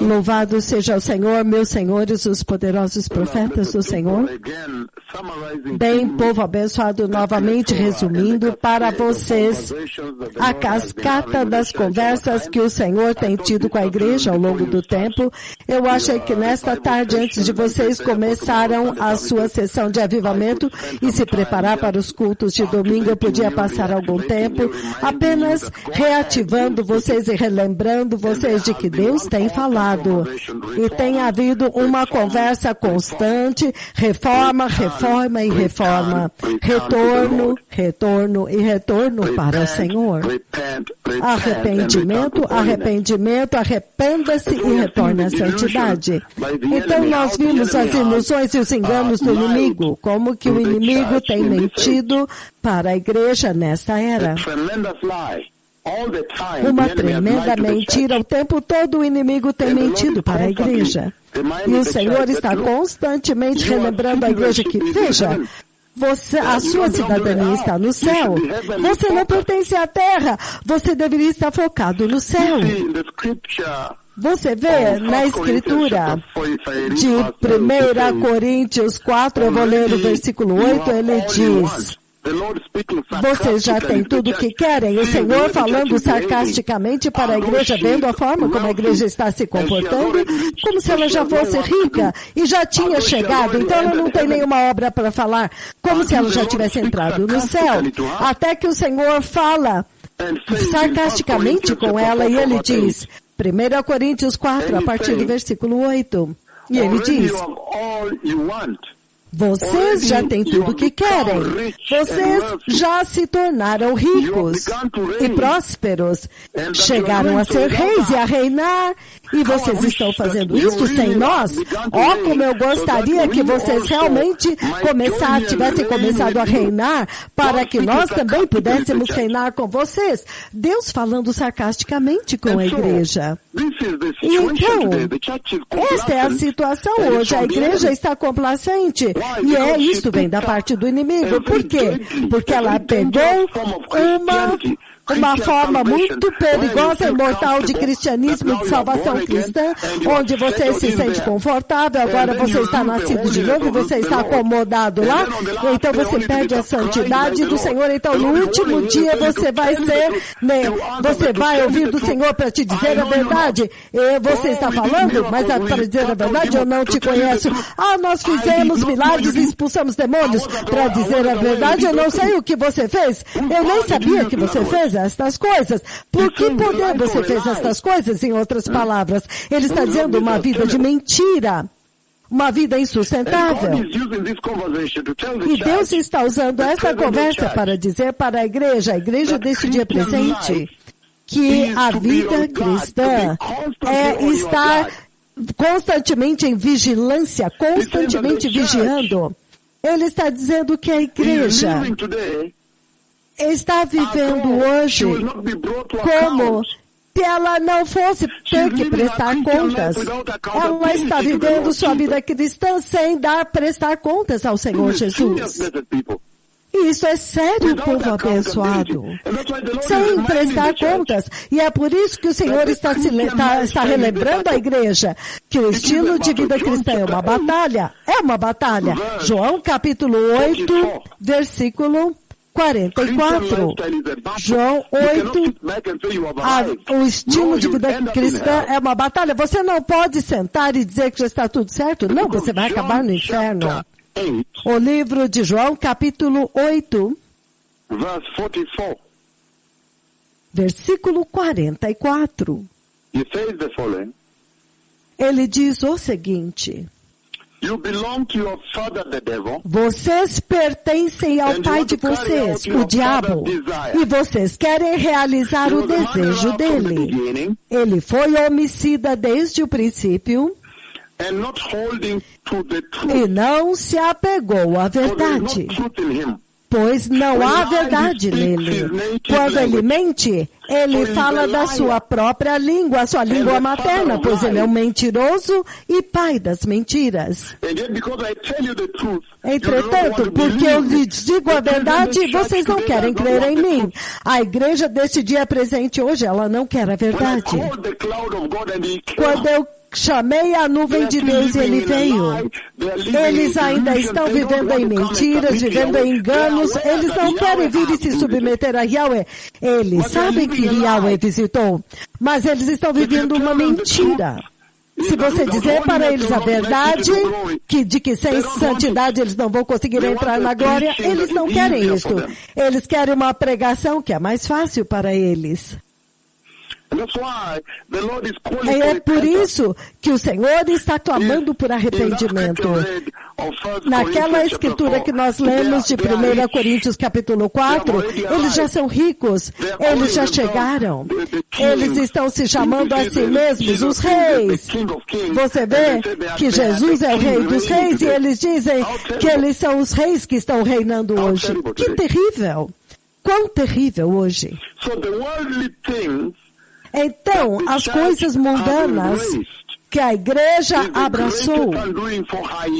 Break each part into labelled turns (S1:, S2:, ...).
S1: Louvado seja o Senhor, meus senhores, os poderosos profetas do Senhor. Bem, povo abençoado, novamente resumindo para vocês a cascata das conversas que o Senhor tem tido com a igreja ao longo do tempo. Eu achei que nesta tarde, antes de vocês começaram a sua sessão de avivamento e se preparar para os cultos de domingo, eu podia passar algum tempo apenas reativando vocês e relembrando vocês de que Deus tem falado. E tem havido uma conversa constante, reforma, reforma e reforma. Retorno, retorno e retorno para o Senhor. Arrependimento, arrependimento, arrependa-se e retorne à santidade. Então nós vimos as ilusões e os enganos do inimigo, como que o inimigo tem mentido para a igreja nesta era. Uma tremenda mentira. O tempo todo o inimigo tem mentido para a igreja. E o Senhor está constantemente relembrando a igreja que, veja, a sua cidadania está no céu. Você não pertence à terra. Você deveria estar focado no céu. Você vê na Escritura de 1 Coríntios 4, eu vou ler o versículo 8, ele diz: vocês já têm tudo o que querem. O Senhor falando sarcasticamente para a igreja, vendo a forma como a igreja está se comportando, como se ela já fosse rica e já tinha chegado, então ela não tem nenhuma obra para falar, como se ela já tivesse entrado no céu. Até que o Senhor fala sarcasticamente com ela e ele diz, 1 Coríntios 4, a partir do versículo 8, e ele diz: vocês já têm tudo o que querem. Vocês já se tornaram ricos e prósperos. Chegaram a ser reis e a reinar. E vocês estão fazendo isso sem nós? Oh, como eu gostaria que vocês realmente tivessem começado a reinar para que nós também pudéssemos reinar com vocês. Deus falando sarcasticamente com a igreja. E então, esta é a situação hoje. A igreja está complacente. E isso vem da parte do inimigo. Por quê? Porque ela pegou uma forma muito perigosa e mortal de cristianismo e de salvação cristã, onde você se sente confortável, agora você está nascido de novo, você está acomodado lá, então você perde a santidade do Senhor, então no último dia você vai ouvir do Senhor para te dizer a verdade. E você está falando, mas para dizer a verdade, eu não te conheço. Nós fizemos milagres e expulsamos demônios. Para dizer a verdade, eu não sei o que você fez. Eu nem sabia que você fez estas coisas. Por que poder você fez estas coisas? Em outras palavras, ele está dizendo uma vida de mentira, uma vida insustentável. E Deus está usando esta conversa para dizer para a igreja deste dia presente, que a vida cristã é estar constantemente em vigilância, constantemente vigiando. Ele está dizendo que a igreja está vivendo hoje como se ela não fosse ter que prestar contas. Ela está vivendo sua vida cristã sem prestar contas ao Senhor Jesus. E isso é sério, povo abençoado. Sem prestar contas. E é por isso que o Senhor está relembrando a igreja que o estilo de vida cristã é uma batalha. É uma batalha. João capítulo 8, versículo 44. João 8, o estilo de vida cristã é uma batalha. Você não pode sentar e dizer que já está tudo certo. Não, você vai acabar no inferno. O livro de João, capítulo 8, versículo 44. Ele diz o seguinte: vocês pertencem ao pai de vocês, o diabo, e vocês querem realizar o desejo dele. Ele foi homicida desde o princípio e não se apegou à verdade, pois não há verdade nele. Quando ele mente, ele fala da sua própria língua, a sua língua materna, pois ele é um mentiroso e pai das mentiras. Entretanto, porque eu lhes digo a verdade, vocês não querem crer em mim. A igreja deste dia presente hoje, ela não quer a verdade. Quando eu chamei a nuvem de Deus e ele veio. Eles ainda estão vivendo em mentiras, vivendo em enganos. Eles não querem vir e se submeter a Yahweh. Eles sabem que Yahweh visitou, mas eles estão vivendo uma mentira. Se você dizer para eles a verdade, de que sem santidade eles não vão conseguir entrar na glória, eles não querem isto. Eles querem uma pregação que é mais fácil para eles. É por isso que o Senhor está clamando por arrependimento. Naquela escritura que nós lemos de 1 Coríntios capítulo 4, eles já são ricos, eles já chegaram, eles estão se chamando a si mesmos os reis. Você vê que Jesus é o rei dos reis e eles dizem que eles são os reis que estão reinando hoje. Que terrível! Quão terrível hoje! Então, as coisas mundanas que a igreja abraçou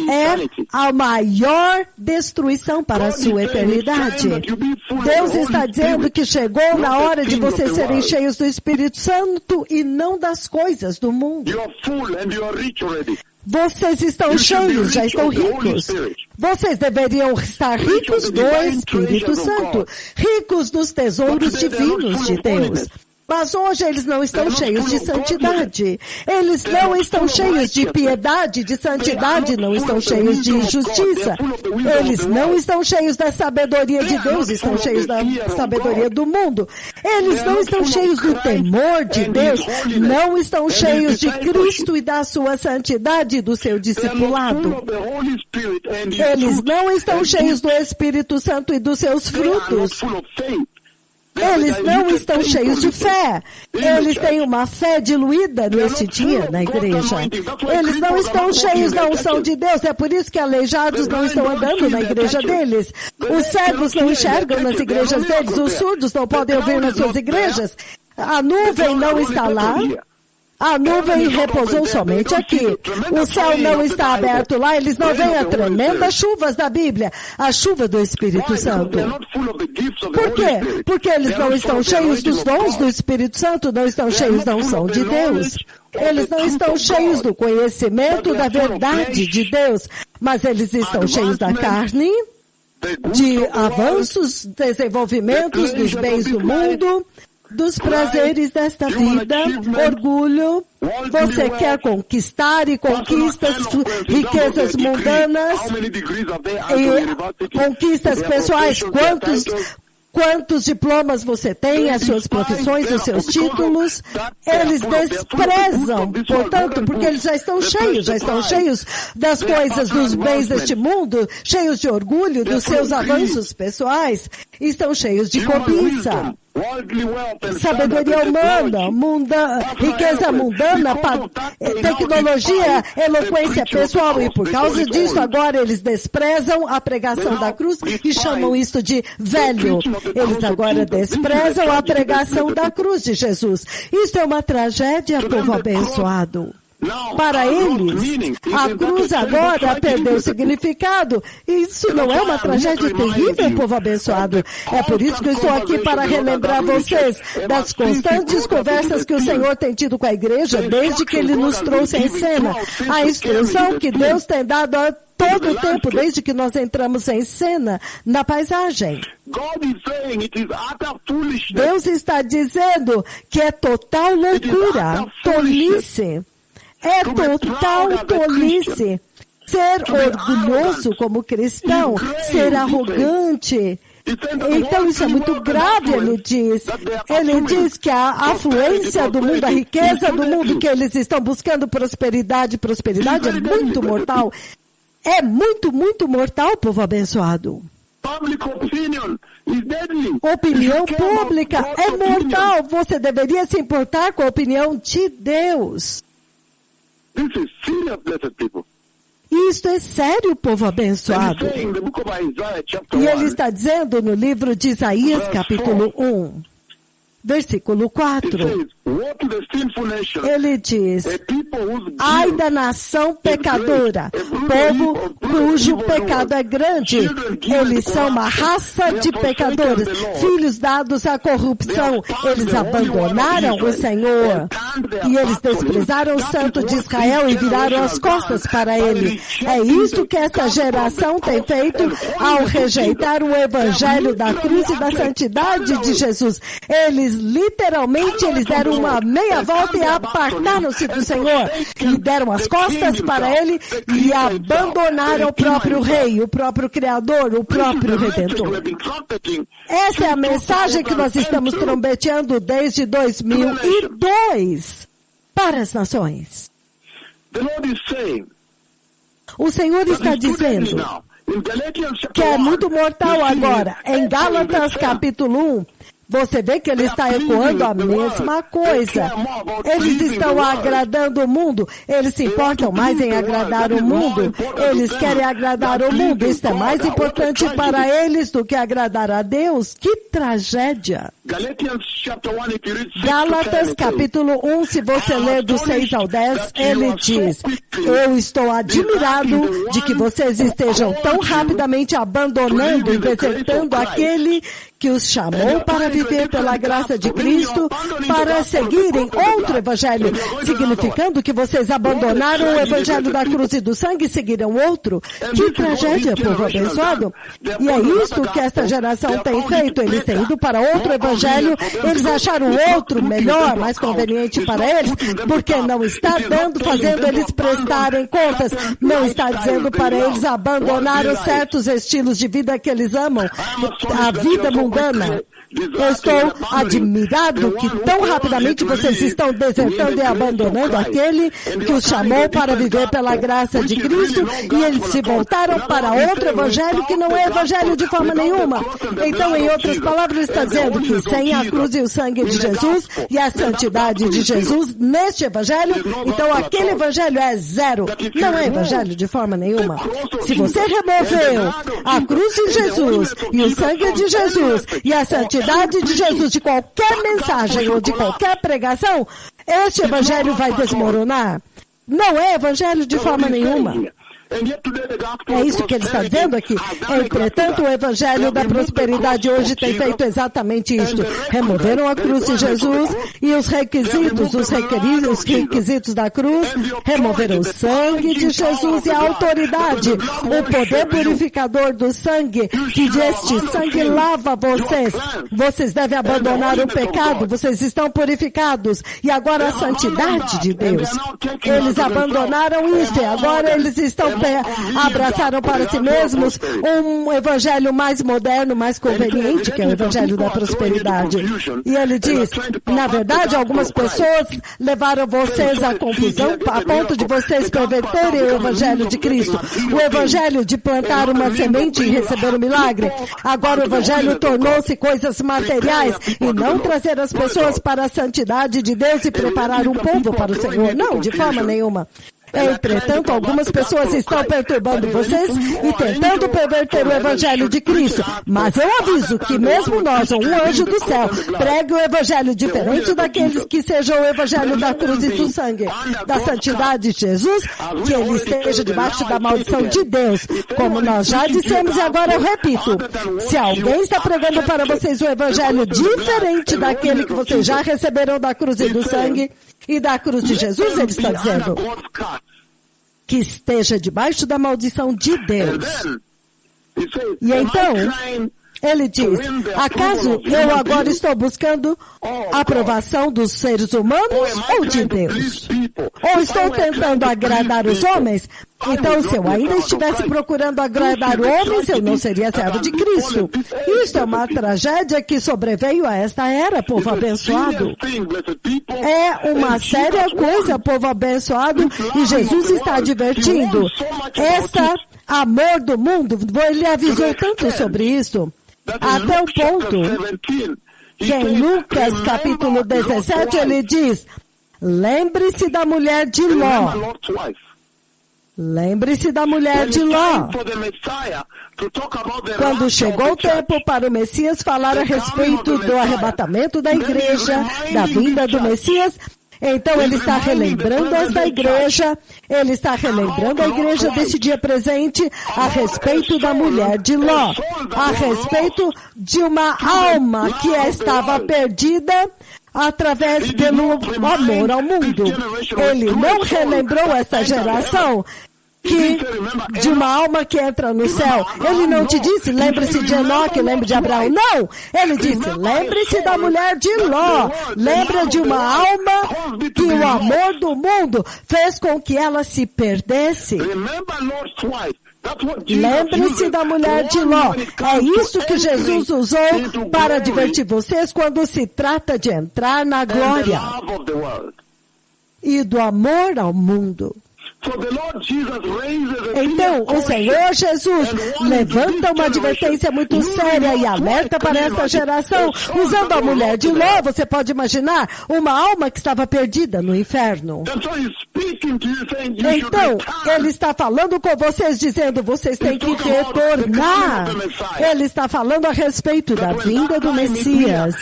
S1: é a maior destruição para a sua eternidade. Deus está dizendo que chegou na hora de vocês serem cheios do Espírito Santo e não das coisas do mundo. Vocês estão cheios, já estão ricos. Vocês deveriam estar ricos do Espírito Santo, ricos dos tesouros divinos de Deus. Mas hoje eles não estão cheios de santidade. Eles não estão cheios de piedade, de santidade, não estão cheios de justiça. Eles não estão cheios da sabedoria de Deus, estão cheios da sabedoria do mundo. Eles não estão cheios do temor de Deus, não estão cheios de Cristo e da sua santidade e do seu discipulado. Eles não estão cheios do Espírito Santo e dos seus frutos. Eles não estão cheios de fé. Eles têm uma fé diluída neste dia na igreja. Eles não estão cheios da unção de Deus. É por isso que aleijados não estão andando na igreja deles. Os cegos não enxergam nas igrejas deles. Os surdos não podem ouvir nas suas igrejas. A nuvem não está lá. A nuvem repousou somente aqui. O céu não está aberto lá. Eles não veem as tremendas chuvas da Bíblia. A chuva do Espírito Santo. Por quê? Porque eles não estão cheios dos dons do Espírito Santo, não estão cheios da unção de Deus. Eles não estão cheios do conhecimento da verdade de Deus, mas eles estão cheios da carne, de avanços, desenvolvimentos dos bens do mundo, dos prazeres desta vida, orgulho. Você quer conquistar e conquistas, riquezas mundanas e conquistas pessoais. Quantos diplomas você tem, as suas profissões, os seus títulos, eles desprezam, portanto, porque eles já estão cheios das coisas, dos bens deste mundo, cheios de orgulho, dos seus avanços pessoais, estão cheios de cobiça. Sabedoria humana, riqueza mundana, tecnologia, eloquência pessoal, e por causa disso agora eles desprezam a pregação da cruz e chamam isto de velho. Eles agora desprezam a pregação da cruz de Jesus. Isto é uma tragédia, povo abençoado. Para eles, a cruz agora perdeu significado. Isso não é uma tragédia terrível, povo abençoado? É por isso que eu estou aqui para relembrar vocês das constantes conversas que o Senhor tem tido com a igreja desde que Ele nos trouxe em cena. A instrução que Deus tem dado a todo o tempo, desde que nós entramos em cena, na paisagem. Deus está dizendo que é total loucura, tolice. É total tolice ser orgulhoso como cristão, ser arrogante. Então isso é muito grave, ele diz. Ele diz que a afluência do mundo, a riqueza do mundo, que eles estão buscando prosperidade é muito mortal. É muito, muito mortal, povo abençoado. Opinião pública é mortal. Você deveria se importar com a opinião de Deus. Isto é sério, povo abençoado. E ele está dizendo no livro de Isaías, capítulo 1, versículo 4. Ele diz: ai da nação pecadora, povo cujo pecado é grande. Eles são uma raça de pecadores, filhos dados à corrupção. Eles abandonaram o Senhor e eles desprezaram o Santo de Israel e viraram as costas para ele. É isso que esta geração tem feito ao rejeitar o evangelho da cruz e da santidade de Jesus. Eles literalmente deram uma meia volta e apartaram-se do Senhor, e deram as costas para ele e abandonaram o próprio Rei, o próprio Criador, o próprio Redentor. Essa é a mensagem que nós estamos trombeteando desde 2002 para as nações. O Senhor está dizendo que é muito mortal agora. Em Gálatas capítulo 1, você vê que ele está ecoando a mesma coisa. Eles estão agradando o mundo. Eles se importam mais em agradar o mundo. Eles querem agradar o mundo. Isso é mais importante para eles do que agradar a Deus. Que tragédia! Gálatas capítulo 1, se você ler do 6 ao 10, ele diz: eu estou admirado de que vocês estejam tão rapidamente abandonando e desertando aquele que os chamou para viver pela graça de Cristo, para seguirem outro evangelho, significando que vocês abandonaram o evangelho da cruz e do sangue e seguiram outro. Que tragédia, povo abençoado! E é isto que esta geração tem feito. Eles têm ido para outro evangelho, eles acharam outro melhor, mais conveniente para eles, porque não está fazendo eles prestarem contas, não está dizendo para eles abandonar os certos estilos de vida que eles amam, a vida mundana. Eu estou admirado que tão rapidamente vocês estão desertando e abandonando aquele que os chamou para viver pela graça de Cristo, e eles se voltaram para outro evangelho que não é evangelho de forma nenhuma. Então, em outras palavras, ele está dizendo que sem a cruz e o sangue de Jesus e a santidade de Jesus neste evangelho, então aquele evangelho é zero. Não é evangelho de forma nenhuma. Se você removeu a cruz de Jesus e o sangue de Jesus e a santidade de Jesus de qualquer mensagem ou de qualquer pregação, este evangelho vai desmoronar. Não é evangelho de forma nenhuma. É isso que ele está dizendo aqui. Entretanto, o evangelho da prosperidade hoje tem feito exatamente isto. Removeram a cruz de Jesus e os requisitos da cruz, removeram o sangue de Jesus e a autoridade, o poder purificador do sangue, que este sangue lava vocês. Vocês devem abandonar o pecado, vocês estão purificados. E agora a santidade de Deus. Eles abandonaram isso e agora eles abraçaram para si mesmos um evangelho mais moderno, mais conveniente, que é o evangelho da prosperidade. E ele diz, na verdade, algumas pessoas levaram vocês à confusão a ponto de vocês perverterem o evangelho de Cristo. O evangelho de plantar uma semente e receber um milagre. Agora o evangelho tornou-se coisas materiais e não trazer as pessoas para a santidade de Deus e preparar um povo para o Senhor. Não, de forma nenhuma. Entretanto, algumas pessoas estão perturbando vocês e tentando perverter o evangelho de Cristo. Mas eu aviso que mesmo nós, ou um anjo do céu, pregue o evangelho diferente daqueles que sejam o evangelho da cruz e do sangue, da santidade de Jesus, que ele esteja debaixo da maldição de Deus. Como nós já dissemos e agora eu repito, se alguém está pregando para vocês um evangelho diferente daquele que vocês já receberam da cruz e do sangue e da cruz de Jesus, ele está dizendo que esteja debaixo da maldição de Deus. E então, ele diz, acaso eu agora estou buscando a aprovação dos seres humanos ou de Deus? Ou estou tentando agradar os homens? Então, se eu ainda estivesse procurando agradar homens, eu não seria servo de Cristo. Isto é uma tragédia que sobreveio a esta era, povo abençoado. É uma séria coisa, povo abençoado, e Jesus está advertindo. Esta amor do mundo, ele avisou tanto sobre isso, até o ponto que em Lucas capítulo 17 ele diz, lembre-se da mulher de Ló. Lembre-se da mulher de Ló. Quando chegou o tempo para o Messias falar a respeito do arrebatamento da igreja, da vinda do Messias, então ele está relembrando esta igreja, ele está relembrando a igreja desse dia presente a respeito da mulher de Ló, a respeito de uma alma que estava perdida através pelo amor ao mundo. Ele não relembrou essa geração de uma alma que entra no céu. Ele não te disse, lembre-se de Enoque, lembre de Abraão. Não! Ele disse, lembre-se da mulher de Ló. Lembra de uma alma que o amor do mundo fez com que ela se perdesse. Lembre-se da mulher de Ló. É isso que Jesus usou para advertir vocês quando se trata de entrar na glória e do amor ao mundo. Então, o Senhor Jesus levanta uma advertência muito séria e alerta para essa geração, usando a mulher de Ló. Você pode imaginar uma alma que estava perdida no inferno. Então, ele está falando com vocês, dizendo, vocês têm que retornar. Ele está falando a respeito da vinda do Messias,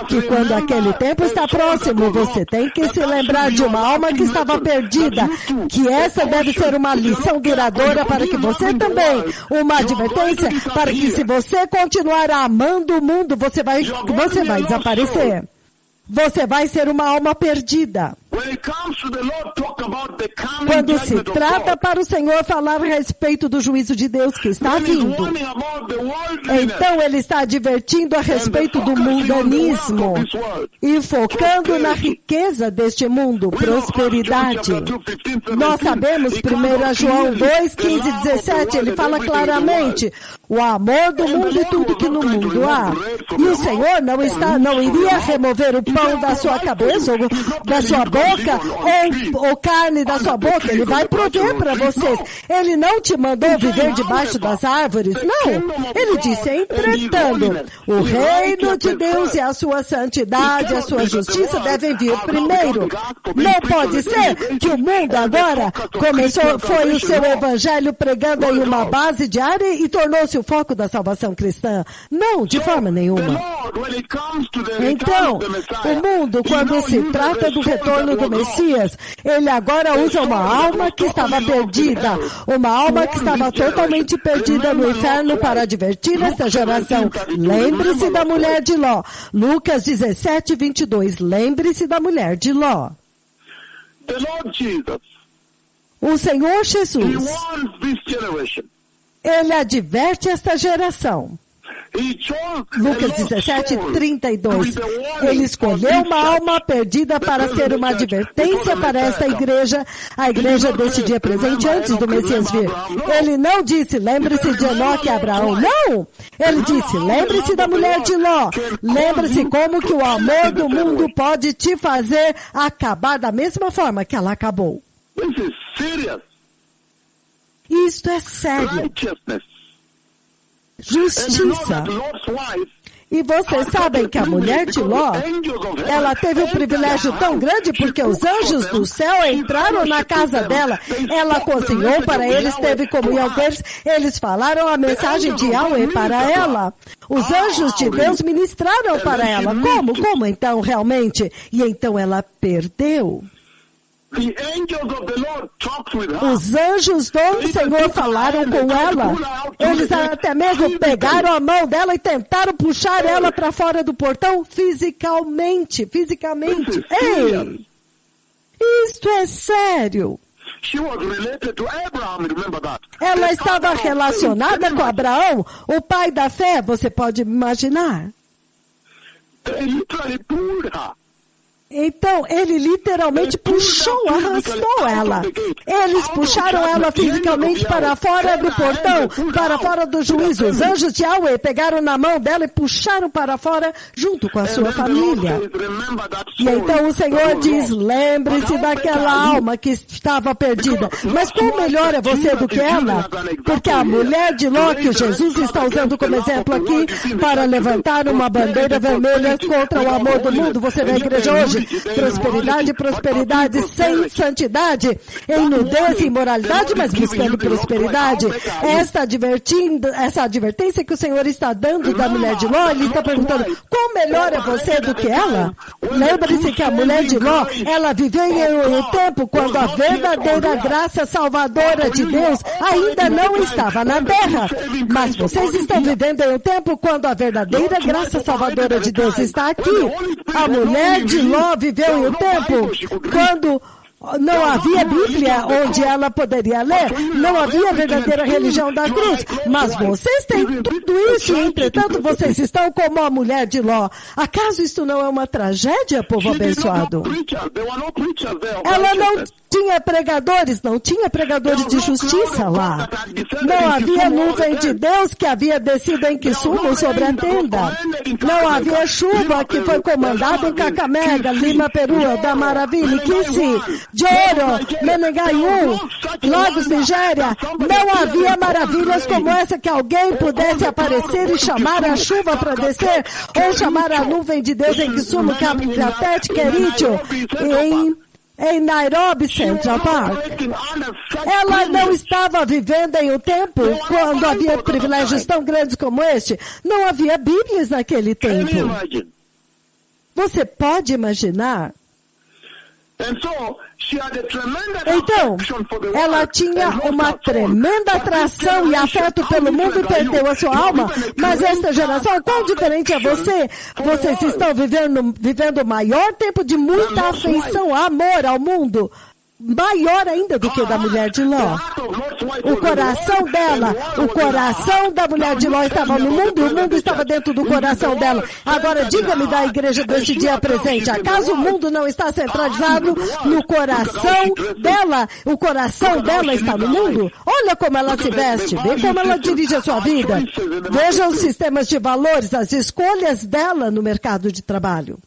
S1: que quando aquele tempo está próximo, você tem que se lembrar de uma alma que estava perdida, que essa deve ser uma lição duradoura para que você também, uma advertência para que se você continuar amando o mundo, você vai desaparecer. Você vai ser uma alma perdida. Quando se trata para o Senhor falar a respeito do juízo de Deus que está vindo, então ele está advertindo a respeito do mundanismo e focando na riqueza deste mundo, prosperidade. Nós sabemos, 1 João 2, 15 e 17, ele fala claramente, o amor do mundo e tudo que no mundo há. E o Senhor não iria remover o pão da sua cabeça, ou da sua boca, ou carne da sua boca. Ele vai prover para vocês. Ele não te mandou viver debaixo das árvores. Não. Ele disse, entretanto, o reino de Deus e a sua santidade, a sua justiça devem vir primeiro. Não pode ser que o mundo agora foi o seu evangelho pregando em uma base diária e tornou-se o foco da salvação cristã. Não, de forma nenhuma. Então, o mundo, quando se trata do retorno do Messias, ele agora usa uma alma que estava perdida, uma alma que estava totalmente perdida no inferno para advertir essa geração. Lembre-se da mulher de Ló. Lucas 17, 22. Lembre-se da mulher de Ló. O Senhor Jesus, ele adverte esta geração. Lucas 17, 32. Ele escolheu uma alma perdida para ser uma advertência para esta igreja, a igreja desse dia presente antes do Messias vir. Ele não disse, lembre-se de Enoque e Abraão. Não! Ele disse, lembre-se da mulher de Ló. Lembre-se como que o amor do mundo pode te fazer acabar da mesma forma que ela acabou. Isto é sério. Justiça. E vocês sabem que a mulher de Ló, ela teve um privilégio tão grande porque os anjos do céu entraram na casa dela. Ela cozinhou para eles, teve comunhão com eles. Eles falaram a mensagem de Yahweh para ela. Os anjos de Deus ministraram para ela. Como então realmente? E então ela perdeu. Os anjos do Senhor falaram com ela. Eles até mesmo pegaram a mão dela e tentaram puxar ela para fora do portão fisicamente. Ei! Isto é sério. Ela estava relacionada com Abraão, o pai da fé, você pode imaginar. Então, ele literalmente arrastou ela. Eles puxaram ela fisicamente para fora do portão, para fora do juízo. Os anjos de Yahweh pegaram na mão dela e puxaram para fora junto com a sua família. E então o Senhor diz, lembre-se daquela alma que estava perdida. Mas qual melhor é você do que ela? Porque a mulher de Ló, que Jesus está usando como exemplo aqui, para levantar uma bandeira vermelha contra o amor do mundo. Você vê a igreja hoje, prosperidade, prosperidade sem santidade, em nudez e imoralidade, mas buscando prosperidade. Essa advertência que o Senhor está dando da mulher de Ló, ele está perguntando, quão melhor é você do que ela? Lembre-se que a mulher de Ló, ela viveu em um tempo quando a verdadeira graça salvadora de Deus ainda não estava na terra. Mas vocês estão vivendo em um tempo quando a verdadeira graça salvadora de Deus está aqui. A mulher de Ló viveu em um tempo quando não havia Bíblia onde ela poderia ler, não havia verdadeira religião da cruz, mas vocês têm tudo isso e, entretanto, vocês estão como a mulher de Ló. Acaso isto não é uma tragédia, povo abençoado? Ela não tinha pregadores, não tinha pregadores de justiça lá. Não havia nuvem de Deus que havia descido em Kisumu sobre a tenda. Não havia chuva que foi comandada em Kakamega, Lima, Peru, da Maravilha, Kisi, Joro, Menengaiu, Lagos, Nigéria. Não havia maravilhas como essa que alguém pudesse aparecer e chamar a chuva para descer, ou chamar a nuvem de Deus em Kisumu, Kapatete, Kericho, em Nairobi Central Park. Ela não estava vivendo em um tempo quando havia privilégios tão grandes como este. Não havia Bíblias naquele tempo. Você pode imaginar? Então, ela tinha uma tremenda atração e afeto pelo mundo e perdeu a sua alma. Mas esta geração, quão diferente é você? Vocês estão vivendo o maior tempo de muita afeição, amor ao mundo. Maior ainda do que o da mulher de Ló. O coração dela, o coração da mulher de Ló estava no mundo e o mundo estava dentro do coração dela. Agora, diga-me da igreja deste dia presente, acaso o mundo não está centralizado no coração dela? O coração dela está no mundo? Olha como ela se veste, vê como ela dirige a sua vida. Veja os sistemas de valores, as escolhas dela no mercado de trabalho.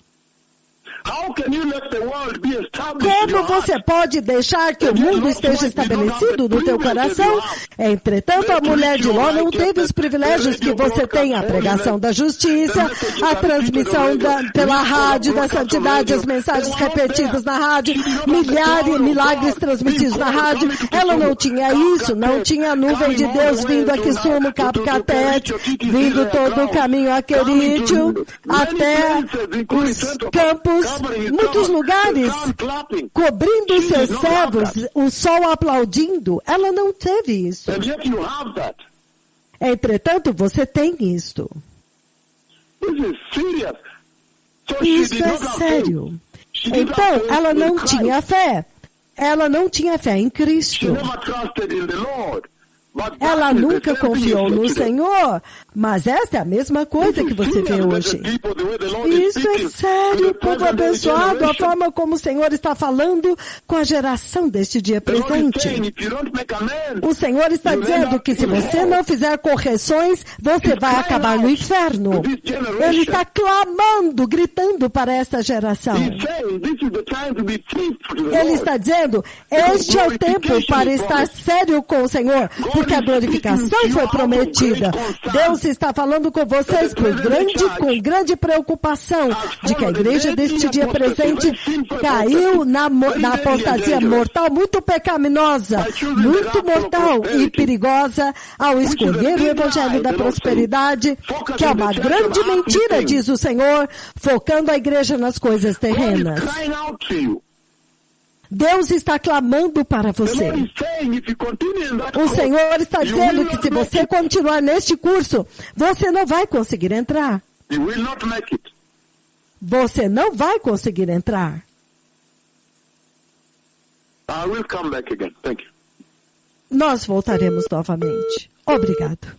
S1: Como você pode deixar que o mundo esteja estabelecido no teu coração? Entretanto, a mulher de Ló não teve os privilégios que você tem, a pregação da justiça, a transmissão pela rádio da santidade, as mensagens repetidas na rádio, milagres transmitidos na rádio. Ela não tinha isso, não tinha a nuvem de Deus vindo a Kisumu, Kapatete, vindo todo o caminho a Kericho, até os campos, muitos lugares, cobrindo os seus servos, o sol aplaudindo. Ela não teve isso. Entretanto, você tem isto. Isso é sério. Então, ela não tinha fé. Ela não tinha fé em Cristo. Ela nunca confiou no Senhor, mas essa é a mesma coisa que você vê hoje. Isso é sério, povo abençoado, a forma como o Senhor está falando com a geração deste dia presente. O Senhor está dizendo que se você não fizer correções, você vai acabar no inferno. Ele está clamando, gritando para essa geração. Ele está dizendo, este é o tempo para estar sério com o Senhor, porque a glorificação foi prometida. Deus está falando com vocês com grande preocupação de que a igreja deste dia presente caiu na apostasia mortal, muito pecaminosa, muito mortal e perigosa ao escolher o evangelho da prosperidade, que é uma grande mentira, diz o Senhor, focando a igreja nas coisas terrenas. Deus está clamando para você. O Senhor está dizendo que se você continuar neste curso, você não vai conseguir entrar. Você não vai conseguir entrar. Nós voltaremos novamente. Obrigado.